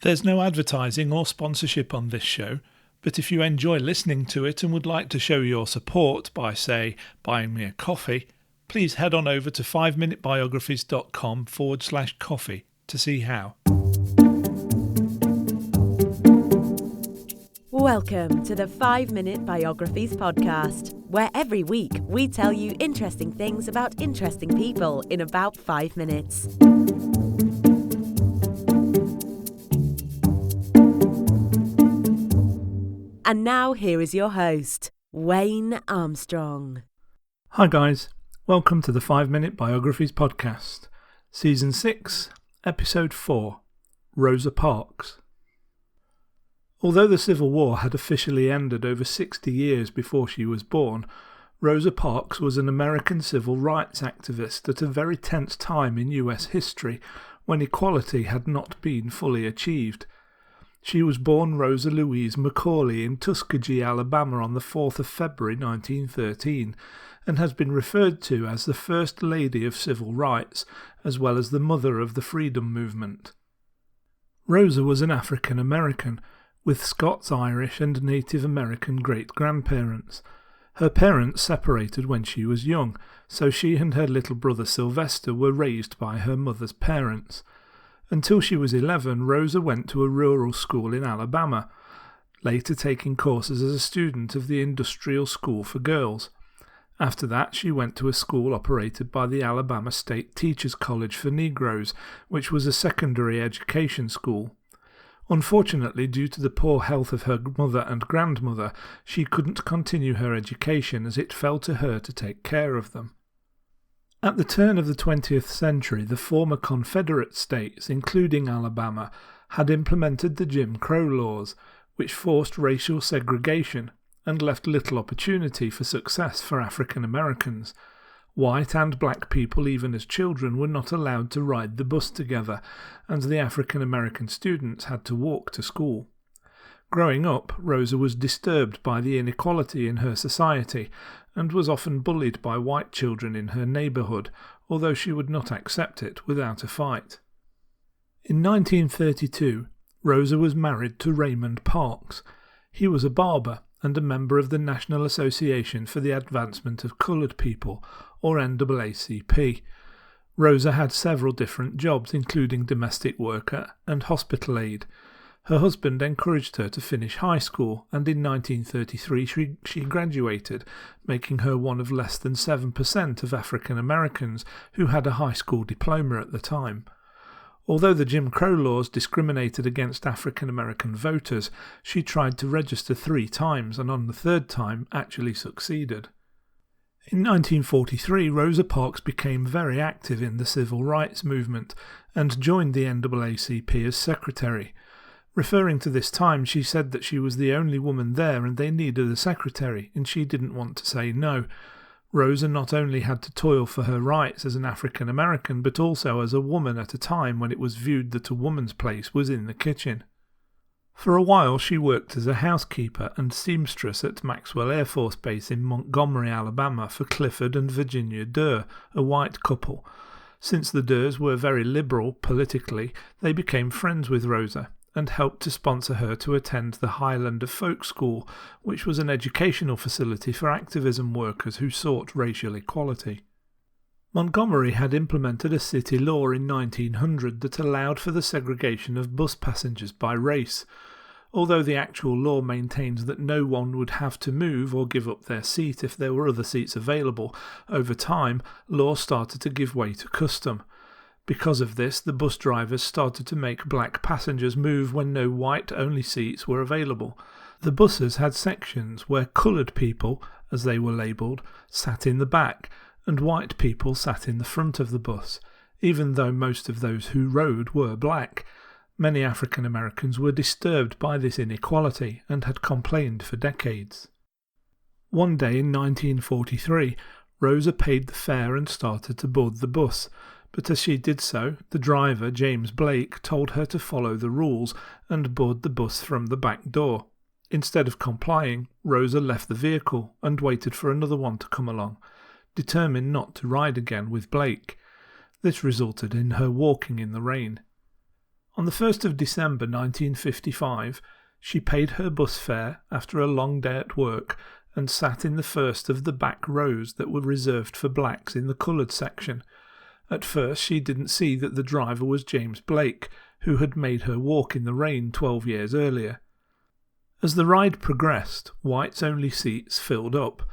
There's no advertising or sponsorship on this show, but if you enjoy listening to it and would like to show your support by, say, buying me a coffee, please head on over to 5minutebiographies.com/coffee to see how. Welcome to the 5-Minute Biographies podcast, where every week we tell you interesting things about interesting people in about 5 minutes. And now here is your host, Wayne Armstrong. Hi guys, welcome to the 5-Minute Biographies podcast, Season 6, Episode 4, Rosa Parks. Although the Civil War had officially ended over 60 years before she was born, Rosa Parks was an American civil rights activist at a very tense time in US history when equality had not been fully achieved. She was born Rosa Louise Macaulay in Tuskegee, Alabama on the 4th of February 1913 and has been referred to as the First Lady of Civil Rights as well as the mother of the Freedom Movement. Rosa was an African American with Scots-Irish and Native American great-grandparents. Her parents separated when she was young, so she and her little brother Sylvester were raised by her mother's parents. Until she was 11, Rosa went to a rural school in Alabama, later taking courses as a student of the Industrial School for Girls. After that, she went to a school operated by the Alabama State Teachers College for Negroes, which was a secondary education school. Unfortunately, due to the poor health of her mother and grandmother, she couldn't continue her education as it fell to her to take care of them. At the turn of the 20th century, the former Confederate states, including Alabama, had implemented the Jim Crow laws, which forced racial segregation and left little opportunity for success for African Americans. White and black people, even as children, were not allowed to ride the bus together, and the African American students had to walk to school. Growing up, Rosa was disturbed by the inequality in her society and was often bullied by white children in her neighborhood, although she would not accept it without a fight. In 1932, Rosa was married to Raymond Parks. He was a barber and a member of the National Association for the Advancement of Colored People, or NAACP. Rosa had several different jobs, including domestic worker and hospital aide. Her husband encouraged her to finish high school, and in 1933 she graduated, making her one of less than 7% of African Americans who had a high school diploma at the time. Although the Jim Crow laws discriminated against African American voters, she tried to register 3 times and on the 3rd time actually succeeded. In 1943, Rosa Parks became very active in the civil rights movement and joined the NAACP as secretary. Referring to this time, she said that she was the only woman there and they needed a secretary, and she didn't want to say no. Rosa not only had to toil for her rights as an African American, but also as a woman at a time when it was viewed that a woman's place was in the kitchen. For a while she worked as a housekeeper and seamstress at Maxwell Air Force Base in Montgomery, Alabama for Clifford and Virginia Durr, a white couple. Since the Durrs were very liberal politically, they became friends with Rosa and helped to sponsor her to attend the Highlander Folk School, which was an educational facility for activism workers who sought racial equality. Montgomery had implemented a city law in 1900 that allowed for the segregation of bus passengers by race. Although the actual law maintains that no one would have to move or give up their seat if there were other seats available, over time, law started to give way to custom. Because of this, the bus drivers started to make black passengers move when no white-only seats were available. The buses had sections where coloured people, as they were labelled, sat in the back, and white people sat in the front of the bus, even though most of those who rode were black. Many African Americans were disturbed by this inequality and had complained for decades. One day in 1943, Rosa paid the fare and started to board the bus, but as she did so, the driver, James Blake, told her to follow the rules and board the bus from the back door. Instead of complying, Rosa left the vehicle and waited for another one to come along, determined not to ride again with Blake. This resulted in her walking in the rain. On the 1st of December 1955, she paid her bus fare after a long day at work and sat in the first of the back rows that were reserved for blacks in the coloured section. At first she didn't see that the driver was James Blake, who had made her walk in the rain 12 years earlier. As the ride progressed, whites-only seats filled up.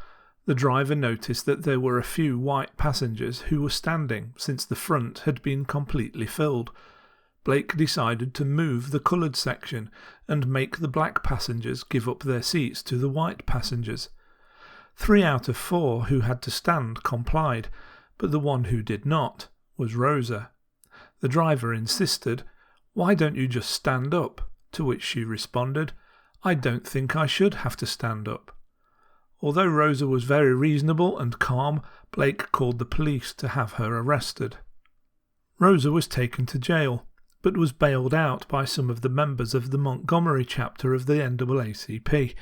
The driver noticed that there were a few white passengers who were standing since the front had been completely filled. Blake decided to move the coloured section and make the black passengers give up their seats to the white passengers. 3 out of 4 who had to stand complied, but the one who did not was Rosa. The driver insisted, "Why don't you just stand up?" To which she responded, "I don't think I should have to stand up." Although Rosa was very reasonable and calm, Blake called the police to have her arrested. Rosa was taken to jail, but was bailed out by some of the members of the Montgomery chapter of the NAACP.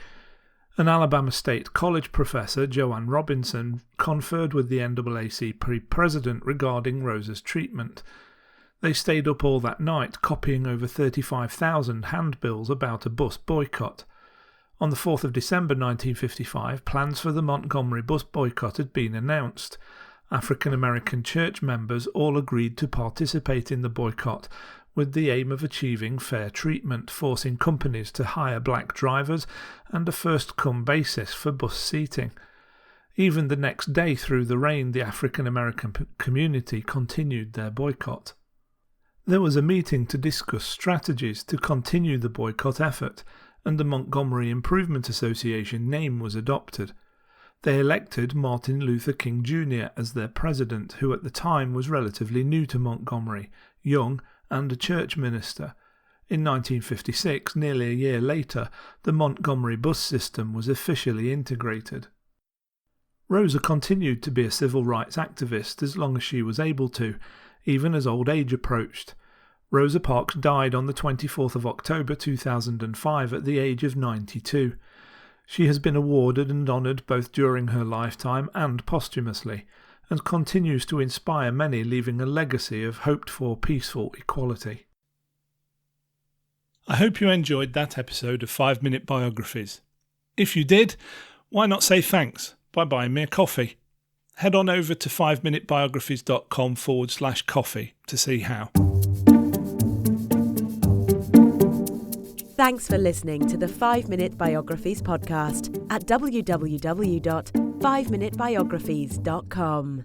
An Alabama State College professor, Joanne Robinson, conferred with the NAACP president regarding Rosa's treatment. They stayed up all that night copying over 35,000 handbills about a bus boycott. On the 4th of December 1955, plans for the Montgomery bus boycott had been announced. African American church members all agreed to participate in the boycott, with the aim of achieving fair treatment, forcing companies to hire black drivers, and a first-come basis for bus seating. Even the next day through the rain, the African American community continued their boycott. There was a meeting to discuss strategies to continue the boycott effort, and the Montgomery Improvement Association name was adopted. They elected Martin Luther King Jr. as their president, who at the time was relatively new to Montgomery, young, and a church minister. In 1956, nearly a year later, the Montgomery bus system was officially integrated. Rosa continued to be a civil rights activist as long as she was able to, even as old age approached. Rosa Parks died on the 24th of October 2005 at the age of 92. She has been awarded and honoured both during her lifetime and posthumously, and continues to inspire many, leaving a legacy of hoped-for peaceful equality. I hope you enjoyed that episode of 5 Minute Biographies. If you did, why not say thanks by buying me a coffee? Head on over to 5minutebiographies.com/coffee to see how. Thanks for listening to the 5 Minute Biographies podcast at www.5minutebiographies.com.